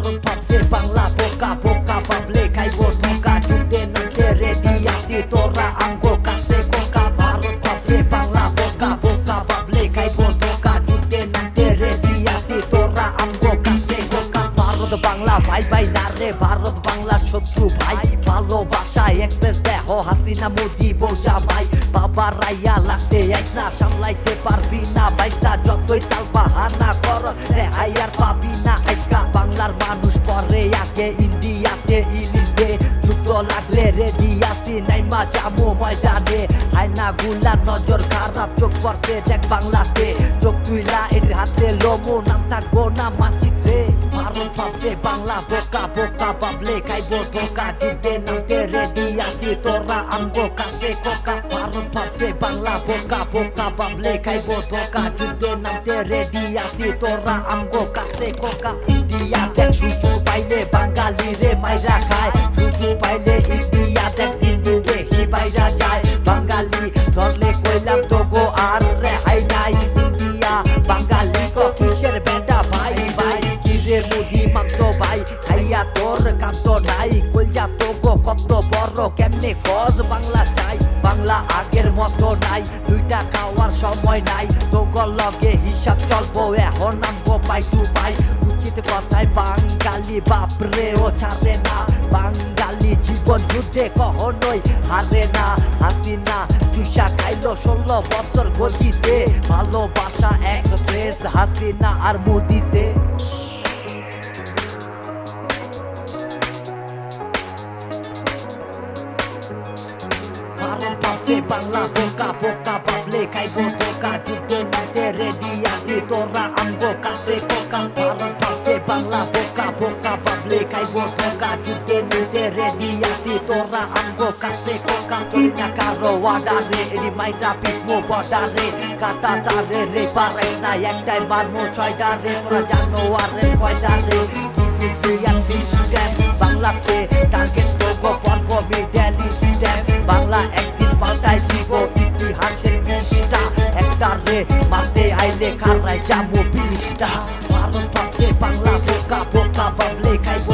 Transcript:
ভারত ভাবছে বাংলা বোকা বোকা ভাবলে খাইব ধোকা যুদ্ধে নামতে রেডি আছি তোরা আমগো কাছে কোকা ভারত ভাবছে বাংলা বোকা বোকা ভাবলে খাইব ধোকা যুদ্ধে নামতে রেডি আছি তোরা আমগো কাছে কোকা ভারত বাংলা ভাই ভাই না রে ভারত বাংলা শত্রু ভাই ভালোবাসা এক্সপ্রেস দেহ হাসিনা মোদি বোঝা ভাই বাবা রাইয়া লাগতে এক না সামলাইতে পারবি না বাইশটা যতই তাল বাহানা কর রেহাই আর পাবি না আজকা বাংলার মানুষ পরে আগে ইন্ডিয়াতে ইলিশ দে যুদ্ধ লাগলে রেডি আছি নাইমা জামু ময়দানে হায়না গুলা নজর খারাপ চোখ পড়ছে দেখ বাংলাতে চোখ তুইলা এর হাতে লোমো নাম থাকবো না মানচিত্রে ভারত ভাবছে বাংলা বোকা বোকা ভাবলে খাইব ধোকা যুদ্ধে নামতে রেডি আছি তোরা আমগো কাছে কোকা ভারত ভাবছে বাংলা বোকা বোকা ভাবলে খাইব ধোকা যুদ্ধে নামতে রেডি আছি তোরা আমগো কাছে কোকা ইন্ডিয়া দেখ সুযোগ পাইলে বাঙালি রে মাইরা খায় সুযোগ পাইলে ইন্ডিয়া দেখ দিন দিন দেখি বাইরা যায় বাঙালি ধরলে কইলাম তো গো আর রেহাই নাই ইন্ডিয়া বাঙালি তো কিসের বেটা ভাই ভাই কিরে মুদি মাত্র ভাই খাইয়া তোর কান্ত নাই কইয়া তো গো কত বড় কেমনে কজ বাংলা চাই বাংলা আগের মতো নাই দুইটা খাওয়ার সময় নাই তোগর লগে হিসাব চলবো এখন নামবো পাই টু পাই উচিত কথায় বাঙালি বাপরে ও ছাড়ে না বাঙালি জীবন যুদ্ধে কখনোই হারে না হাসিনা চুষা খাইলো 16 বছর গতিতে ভালোবাসা এক্সপ্রেস হাসিনা আর মোদিতে ভারত ভাবছে বাংলা বোকা বোকা ভাবলে খাইব ধোকা যুদ্ধে নামতে রেডি আছি তোরা আমগো কাছে কোকা ভারত ভাবছে বাংলা বোকা বোকা ভাবলে খাইব ধোকা যুদ্ধে নামতে রেডি আছি তোরা আমগো কাছে কোকা চইনা কারো ওয়ার্ডারে এডি মাইরা পিসমো বর্ডারে কাটা তারে রে পারাই না একটাই মারমো ছয়টা রে তোরা জানো আরে কয়টা রে সিস্টেম বাংলাতে টার্গেট করবো পর্ব মিডল স্টেম বাংলা একদিন পাল্টাই দিব ইতিহাসের পৃষ্ঠা একটা রে মারতে আইলে খারাই যাবো 20টা ভারত ভাবছে বাংলা বোকা বোকা ভাবলে খাইব